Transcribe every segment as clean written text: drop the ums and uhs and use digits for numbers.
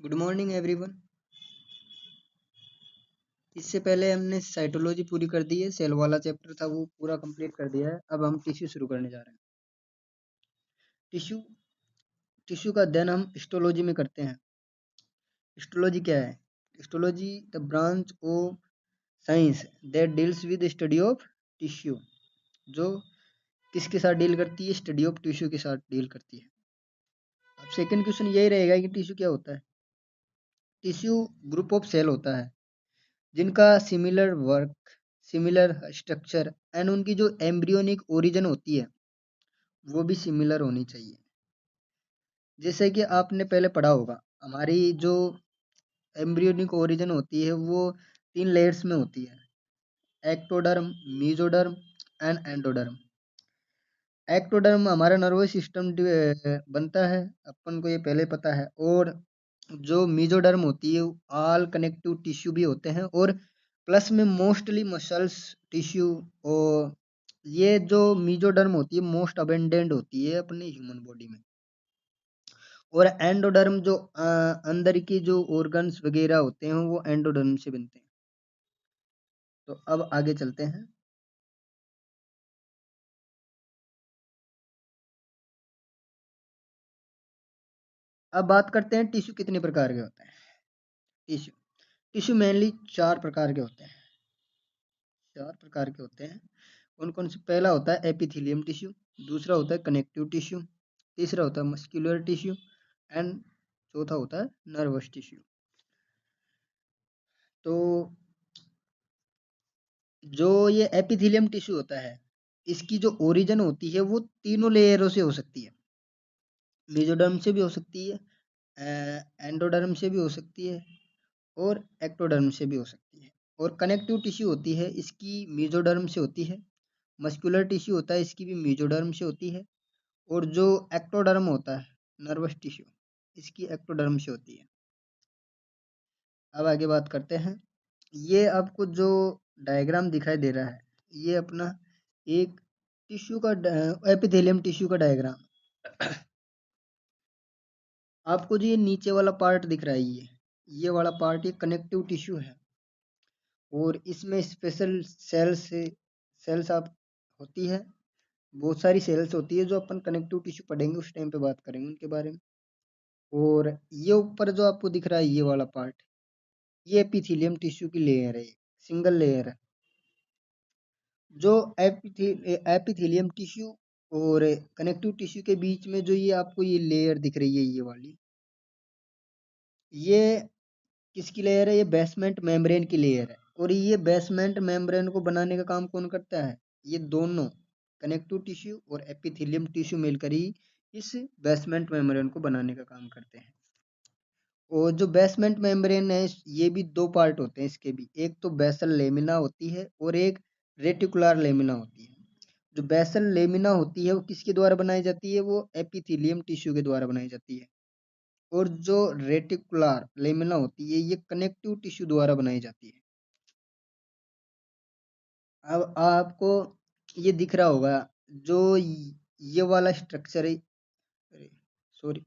Good morning everyone. इससे पहले हमने साइटोलॉजी पूरी कर दी है। सेल वाला चैप्टर था वो पूरा कंप्लीट कर दिया है। अब हम टिश्यू शुरू करने जा रहे हैं। टिश्यू टिश्यू का अध्ययन हम हिस्टोलॉजी में करते हैं। हिस्टोलॉजी क्या है? Histology the branch of science that deals with study of tissue, जो किसके साथ डील करती है? स्टडी ऑफ टिश्यू के साथ डील करती है। अब सेकंड क्वेश्चन यही रहेगा कि टिश्यू क्या होता है। टिश्यू ग्रुप ऑफ सेल होता है जिनका similar work, similar structure and उनकी जो एम्ब्रियोनिक ओरिजिन होती है वो भी सिमिलर होनी चाहिए। जैसे कि आपने पहले पढ़ा होगा, हमारी जो एम्ब्रियोनिक ओरिजिन होती है वो 3 लेयर्स में होती है: ectoderm, mesoderm and endoderm. Ectoderm हमारा नर्वस सिस्टम बनता है, अपन को ये पहले पता है। और जो मेसोडर्म होती है ऑल कनेक्टिव टिश्यू भी होते हैं, और प्लस में मोस्टली मसल्स टिश्यू। और ये जो मेसोडर्म होती है मोस्ट अबेंडेंट होती है अपने ह्यूमन बॉडी में। और एंडोडर्म जो अंदर की जो ऑर्गन्स वगैरह होते हैं वो एंडोडर्म से बनते हैं। तो अब आगे चलते हैं। अब बात करते हैं टिश्यू कितने प्रकार के होते हैं। टिश्यू टिश्यू मेनली 4 प्रकार के होते हैं। 4 प्रकार के होते हैं। कौन कौन से? पहला होता है एपिथेलियम टिश्यू, दूसरा होता है कनेक्टिव टिश्यू, तीसरा होता है मस्कुलर टिश्यू एंड चौथा होता है नर्वस टिश्यू। तो जो ये एपिथेलियम टिश्यू होता है इसकी जो ओरिजिन होती है वो तीनों लेयरों से हो सकती है। मेसोडर्म से भी हो सकती है, एंडोडर्म से भी हो सकती है, और एक्टोडर्म से भी हो सकती है। और कनेक्टिव टिश्यू होती है इसकी मेसोडर्म से होती है। मस्कुलर टिश्यू होता है इसकी भी मेसोडर्म से होती है। और जो एक्टोडर्म होता है नर्वस टिश्यू, इसकी एक्टोडर्म से होती है। अब आगे बात करते हैं। ये आपको जो डायग्राम दिखाई दे रहा है ये अपना एक टिश्यू का एपिथेलियम टिश्यू का डायग्राम। आपको जो ये नीचे वाला पार्ट दिख रहा है ये वाला पार्ट ये कनेक्टिव टिश्यू है। और इसमें स्पेशल सेल्स आप होती है। बहुत सारी सेल्स होती है जो अपन कनेक्टिव टिश्यू पढ़ेंगे उस टाइम पे बात करेंगे उनके बारे में। और ये ऊपर जो आपको दिख रहा है ये वाला पार्ट ये एपिथेलियम टिश्यू की लेयर है, सिंगल लेयर है। जो एपिथेलियम टिश्यू और कनेक्टिव टिश्यू के बीच में जो ये आपको ये लेयर दिख रही है ये वाली, ये किसकी लेयर है? ये बेसमेंट मेम्ब्रेन की लेयर है। और ये बेसमेंट मेम्ब्रेन को बनाने का काम कौन करता है? ये दोनों कनेक्टिव टिश्यू और एपिथेलियम टिश्यू मिलकर ही इस बेसमेंट मेम्ब्रेन को बनाने का काम करते हैं। और जो बेसमेंट मेम्ब्रेन है ये भी 2 पार्ट होते हैं इसके भी। एक तो बेसल लेमिना होती है और एक रेटिकुलर लेमिना होती है। जो बेसल लेमिना होती है वो किसके द्वारा बनाई जाती है? वो एपिथेलियम टिश्यू के द्वारा बनाई जाती है। और जो रेटिकुलर लेमिना होती है ये कनेक्टिव टिश्यू द्वारा बनाई जाती है। अब आपको ये दिख रहा होगा जो ये वाला स्ट्रक्चर है, सॉरी,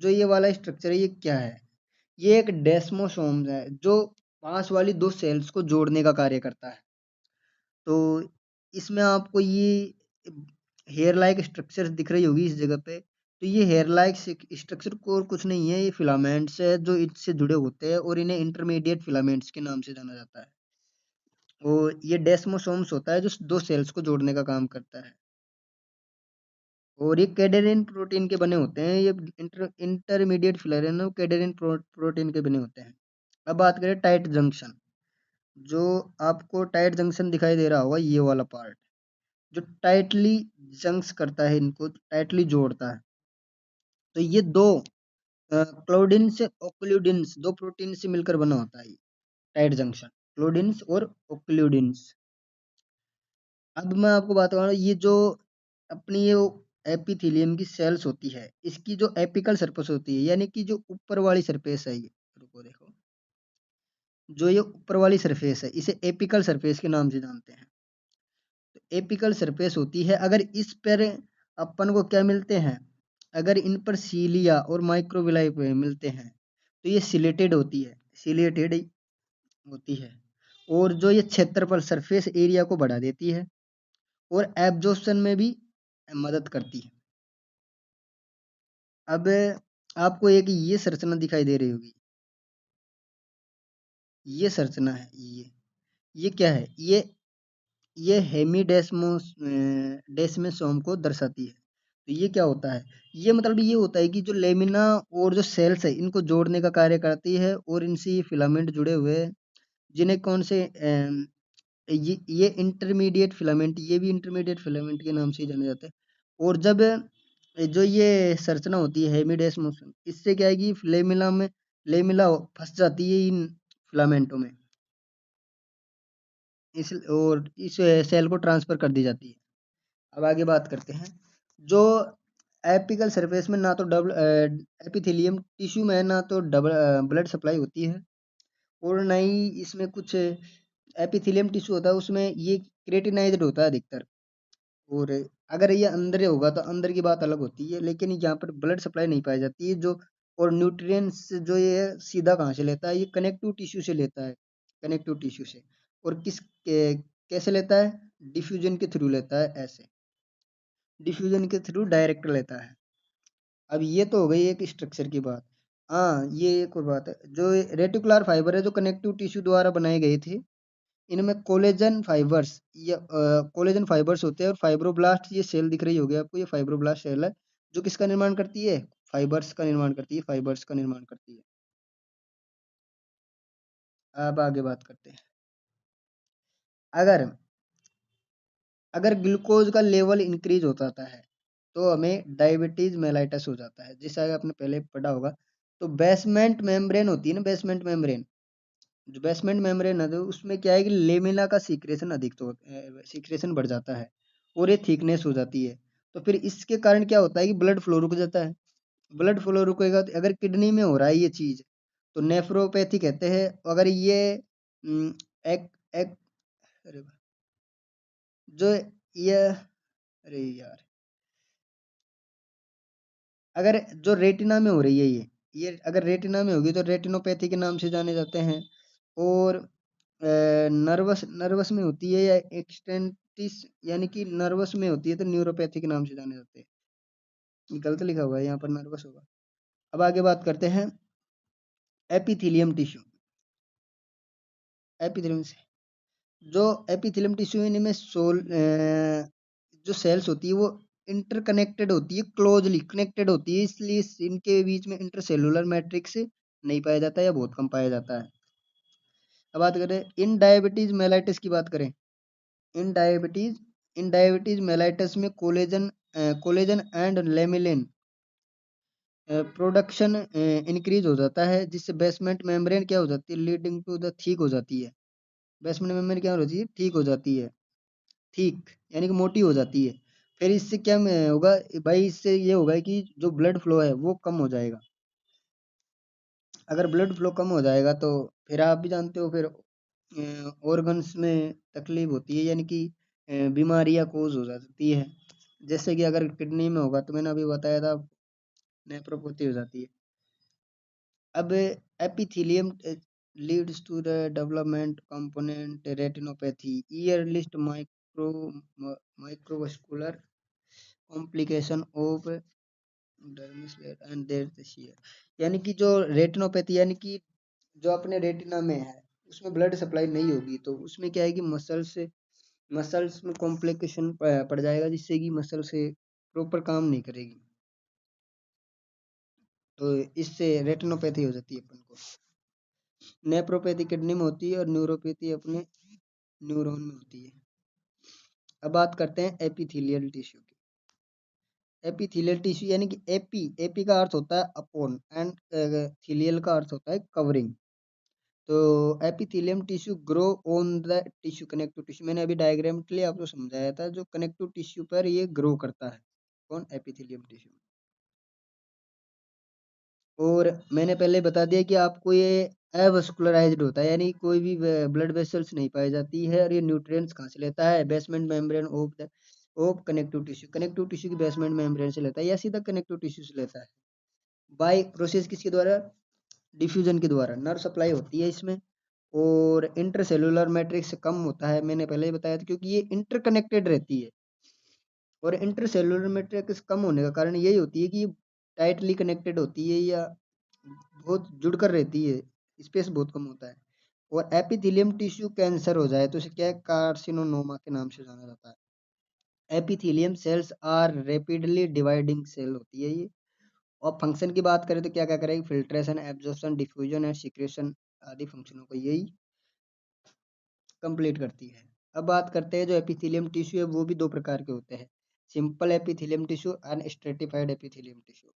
जो ये वाला स्ट्रक्चर है ये क्या है? ये एक डेस्मोसोम है जो पास वाली 2 सेल्स को जोड़ने का कार्य करता है। तो इसमें आपको ये हेयर लाइक स्ट्रक्चर दिख रही होगी इस जगह पे। तो ये हेयर लाइक स्ट्रक्चर को और कुछ नहीं है, ये फिलामेंट्स है जो इससे जुड़े होते हैं और इन्हें इंटरमीडिएट फिलामेंट्स के नाम से जाना जाता है। और ये डेस्मोसोम्स होता है जो 2 सेल्स को जोड़ने का काम करता है। और ये कैडेरिन प्रोटीन के बने होते हैं। ये इंटरमीडिएट फिलामेंट कैडेरिन प्रोटीन के बने होते हैं। अब बात करें टाइट जंक्शन। जो आपको टाइट जंक्शन दिखाई दे रहा होगा ये वाला पार्ट जो टाइटली जंक्स करता है, इनको टाइटली जोड़ता है। तो ये 2 क्लोडिन से ओक्लूडिन्स 2 प्रोटीन से मिलकर बना होता है ये टाइट जंक्शन, क्लोडिन्स और ओक्लूडिन्स। अब मैं आपको बात कर रहा हूँ ये जो अपनी ये एपिथेलियम की सेल्स होती है इसकी जो एपिकल सरफेस होती है यानी कि जो ऊपर वाली सरफेस है, ये रुको देखो, जो ये ऊपर वाली सरफेस है इसे एपिकल सरफेस के नाम से जानते हैं। तो एपिकल सरफेस होती है, अगर इस पर अपन को क्या मिलते हैं? अगर इन पर सीलिया और माइक्रोविलाई मिलते हैं तो ये सिलेटेड होती है, सिलेटेड होती है। और जो ये क्षेत्रफल सरफेस एरिया को बढ़ा देती है और एब्जॉर्प्शन में भी मदद करती है। अब आपको एक ये संरचना दिखाई दे रही होगी, ये संरचना है ये क्या है? ये हेमीडेस्मोस डेस्मोसोम को दर्शाती है। तो ये क्या होता है? ये मतलब ये होता है कि जो लेमिना और जो सेल्स है इनको जोड़ने का कार्य करती है और इनसे ये फिलामेंट जुड़े हुए हैं, जिन्हें कौन से ये इंटरमीडिएट फिलामेंट, ये भी इंटरमीडिएट फिलामेंट के नाम से ही जाने जाते हैं। और जब जो ये संरचना होती है हेमिडेस्मस, इससे क्या है कि लेमिला फंस जाती है इन फिलामेंटों में, इस और इस सेल को ट्रांसफर कर दी जाती है। अब आगे बात करते हैं। जो एपिकल सरफेस में ना तो डबल एपिथेलियम टिश्यू में ना तो डबल ब्लड सप्लाई होती है और ना ही इसमें कुछ एपिथेलियम टिश्यू होता है, उसमें ये क्रेटिनाइज्ड होता है अधिकतर। और अगर ये अंदर होगा तो अंदर की बात अलग होती है, लेकिन यहाँ पर ब्लड सप्लाई नहीं पाई जाती है। जो और न्यूट्रिएंट्स जो ये सीधा कहाँ से लेता है? ये कनेक्टिव टिश्यू से लेता है, कनेक्टिव टिश्यू से। और कैसे लेता है? डिफ्यूजन के थ्रू लेता है, ऐसे डिफ्यूजन के थ्रू डायरेक्ट लेता है। अब ये तो हो गई एक स्ट्रक्चर की बात। हाँ, ये एक और बात है, जो रेटिकुलर फाइबर है जो कनेक्टिव टिश्यू द्वारा बनाए गए थे, इनमें कोलेजन फाइबर्स या कोलेजन फाइबर्स होते हैं और फाइब्रोब्लास्ट, ये सेल दिख रही होगी आपको, ये फाइब्रोब्लास्ट सेल है जो किसका निर्माण करती है? फाइबर्स का निर्माण करती है, फाइबर्स का निर्माण करती है। अब आगे बात करते हैं। अगर अगर ग्लूकोज का लेवल इंक्रीज होता जाता है तो हमें डायबिटीज मेलाइटस हो जाता है, जिसे आपने पहले पढ़ा होगा। तो बेसमेंट मेम्ब्रेन होती है ना, बेसमेंट मेम्ब्रेन, जो बेसमेंट मेम्ब्रेन है तो उसमें क्या है कि लेमिना का सीक्रेशन अधिक तो सीक्रेशन बढ़ जाता है और ये थिकनेस हो जाती है। तो फिर इसके कारण क्या होता है कि ब्लड फ्लो रुक जाता है। ब्लड फ्लो रुकेगा तो अगर किडनी में हो रहा है ये चीज, तो नेफ्रोपैथी कहते हैं। अगर ये उम, एक एक अरे वाह, जो ये अरे यार, अगर जो रेटिना में हो रही है ये अगर रेटिना में होगी तो रेटिनोपैथी के नाम से जाने जाते हैं। और नर्वस नर्वस में होती है या एक्सटेंटिस यानी कि नर्वस में होती है तो न्यूरोपैथी के नाम से जाने जाते हैं। ये गलत लिखा हुआ है, यहाँ पर नर्वस होगा। अब आगे बात करते हैं एपिथेलियम टिश्यू। एपिथेलियम से जो एपिथेलियम टिश्यू, इनमें जो सेल्स होती है वो इंटरकनेक्टेड होती है, क्लोजली कनेक्टेड होती है, इसलिए इनके बीच में इंटरसेलुलर मैट्रिक्स नहीं पाया जाता है या बहुत कम पाया जाता है। अब बात करें इन डायबिटीज मेलाइटिस की बात करें। In diabetes in diabetes mellitus में कोलेजन एंड लेमिलिन प्रोडक्शन इंक्रीज हो जाता है, जिससे बेसमेंट मेम्ब्रेन क्या हो जाती है? लीडिंग टू द ठीक हो जाती है। बेसमेंट मेम्ब्रेन क्या हो जाती है? ठीक हो जाती है, ठीक यानी कि मोटी हो जाती है। फिर इससे क्या होगा भाई? इससे ये होगा कि जो ब्लड फ्लो है वो कम हो जाएगा। अगर ब्लड फ्लो कम हो जाएगा तो फिर आप भी जानते हो, फिर ऑर्गन्स में तकलीफ होती है, यानी कि बीमारियां कोज हो जाती है। जैसे कि अगर किडनी में होगा तो मैंने अभी बताया था, नेफ्रोपैथी हो जाती है। अब epithelium leads to the development component retinopathy, ear list microvascular complication of dermis and there share. यानी कि जो रेटिनोपैथी, यानी कि जो अपने रेटिना में है उसमें ब्लड सप्लाई नहीं होगी तो उसमें क्या है कि मसल्स में कॉम्प्लिकेशन पड़ जाएगा, जिससे कि मसल से प्रॉपर काम नहीं करेगी। तो इससे रेटिनोपैथी हो जाती है अपन को। नेप्रोपैथी किडनी में होती है और न्यूरोपैथी अपने न्यूरॉन में होती है। अब बात करते हैं एपिथेलियल टिश्यू की। एपिथेलियल टिश्यू यानी कि एपी का अर्थ होता है अपॉन एंड थीलियल का अर्थ होता है कवरिंग। तो epithelium tissue grow on the tissue connective tissue, मैंने अभी डायग्राम के लिए आपको समझाया था, जो कनेक्टिव टिश्यू पर ये ग्रो करता है। कौन? Epithelium tissue. और मैंने पहले बता दिया कि आपको ये एवास्कुलराइज्ड होता है, यानी कोई भी ब्लड वेसल्स नहीं पाई जाती है। और ये न्यूट्रिएंट्स कहाँ से लेता है? Basement membrane of connective tissue, connective tissue की बेसमेंट मेम्ब्रेन से लेता है या सीधा कनेक्टिव टिश्यू से लेता है। बाय प्रोसेस किसके द्वारा? डिफ्यूजन के द्वारा नर्व सप्लाई होती है इसमें, और इंटरसेलुलर मैट्रिक्स कम होता है, मैंने पहले ही बताया था, क्योंकि ये इंटरकनेक्टेड रहती है। और इंटरसेलुलर मैट्रिक्स कम होने का कारण यही होती है कि टाइटली कनेक्टेड होती है या बहुत जुड़कर रहती है, स्पेस बहुत कम होता है। और एपिथेलियम टिश्यू कैंसर हो जाए तो इसे क्या है, कार्सिनोनोमा के नाम से जाना जाता है। Epithelium cells are rapidly dividing cell होती है ये। और फंक्शन की बात करें तो क्या क्या करेगी, filtration, absorption, diffusion and secretion आदि फंक्शनों को यही कंप्लीट करती है। अब बात करते हैं जो एपिथेलियम टिश्यू है वो भी दो प्रकार के होते हैं, simple epithelium tissue and stratified epithelium tissue.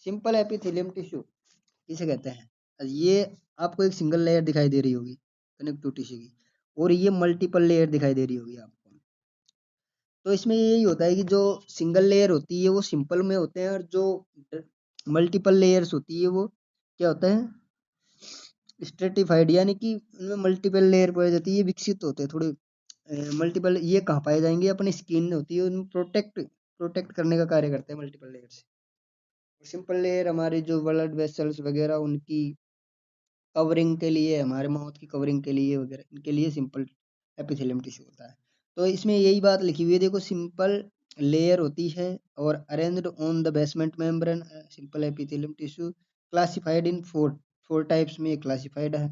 Simple epithelium tissue किसे कहते हैं, ये आपको एक सिंगल लेयर दिखाई दे रही होगी कनेक्टिव टिश्यू की, और ये मल्टीपल लेयर दिखाई दे रही होगी आपको। तो इसमें यही होता है कि जो सिंगल लेयर होती है वो सिंपल में होते हैं, और जो मल्टीपल लेयर्स होती है वो क्या होता है, स्ट्रेटिफाइड, यानी कि उनमें मल्टीपल लेयर पाई जाती है, ये विकसित होते हैं थोड़े। मल्टीपल ये कहाँ पाए जाएंगे, अपनी स्किन होती है उनमें प्रोटेक्ट प्रोटेक्ट करने का कार्य करते हैं मल्टीपल लेयर से। सिंपल लेयर हमारे जो ब्लड वेसल्स वगैरह उनकी कवरिंग के लिए, हमारे माउथ की कवरिंग के लिए वगैरह, इनके लिए सिंपल एपिथेलियम टिश्यू होता है। तो इसमें यही बात लिखी हुई है, देखो सिंपल लेयर होती है और arranged on the basement membrane, simple epithelium tissue classified in four types में क्लासिफाइड है।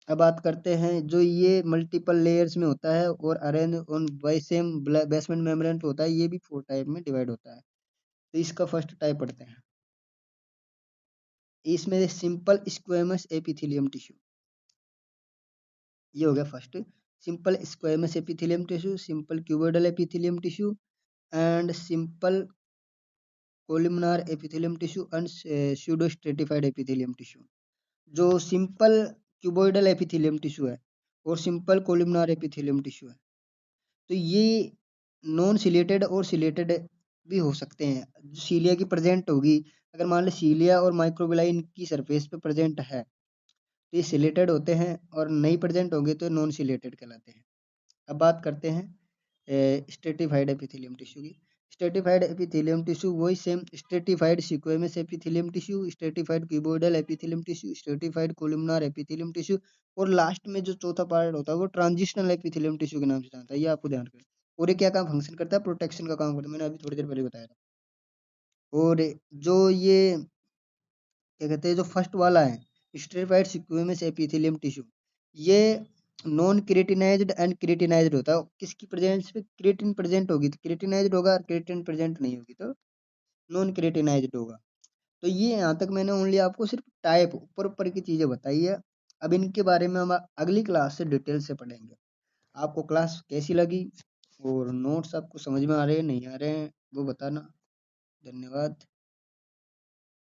अब बात करते हैं जो ये मल्टीपल लेयर्स में होता है और arrange on by same basement membrane पे होता है, ये भी फोर टाइप में डिवाइड होता है। तो इसका फर्स्ट टाइप पढ़ते हैं, इसमें सिंपल स्क्वेमस एपिथेलियम टिश्यू, ये हो गया first. Simple squamous epithelium tissue, simple cuboidal epithelium tissue and simple columnar epithelium tissue and pseudostratified epithelium tissue. जो सिंपल क्यूबोइडल एपिथेलियम टिश्यू है और सिंपल कोलिमनार एपिथेलियम टिश्यू है, तो ये non chelated और सिलेटेड भी हो सकते हैं। सीलिया की प्रेजेंट होगी, अगर मान लो सीलिया और माइक्रोबिलाई इनकी सरफेस पे प्रेजेंट है तो ये सिलेटेड होते हैं, और नहीं प्रेजेंट होंगे तो नॉन सिलेटेड कहलाते हैं। अब बात करते हैं स्ट्रेटिफाइड एपिथेलियम टिश्यू की। स्ट्रेटिफाइड एपिथेलियम टिश्यू वही same, stratified squamous epithelium tissue, stratified cuboidal epithelium tissue, stratified columnar epithelium tissue, और लास्ट में जो चौथा पार्ट होता है वो ट्रांजिशनल एपिथेलियम टिश्यू के नाम से जानता है, ये आपको ध्यान रखना। और ये क्या काम फंक्शन करता है, प्रोटेक्शन का काम करता है, मैंने अभी थोड़ी देर पहले बताया था। और जो ये क्या कहते हैं, जो फर्स्ट वाला है स्ट्रेटिफाइड स्क्वेमस एपिथेलियम टिश्यू, ये नॉन क्रेटिनाइज्ड एंड क्रेटिनाइज्ड होता है। किसकी प्रेजेंस पे क्रेटिन प्रेजेंट होगी तो क्रेटिनाइज्ड होगा, क्रेटिन प्रेजेंट नहीं होगी तो नॉन क्रेटिनाइज्ड होगा। तो ये यहाँ तक मैंने ओनली आपको सिर्फ टाइप ऊपर ऊपर की चीजें बताई है। अब इनके बारे में हम अगली क्लास से डिटेल से पढ़ेंगे। आपको क्लास कैसी लगी और नोट्स आपको समझ में आ रहे हैं नहीं आ रहे हैं वो बताना। धन्यवाद।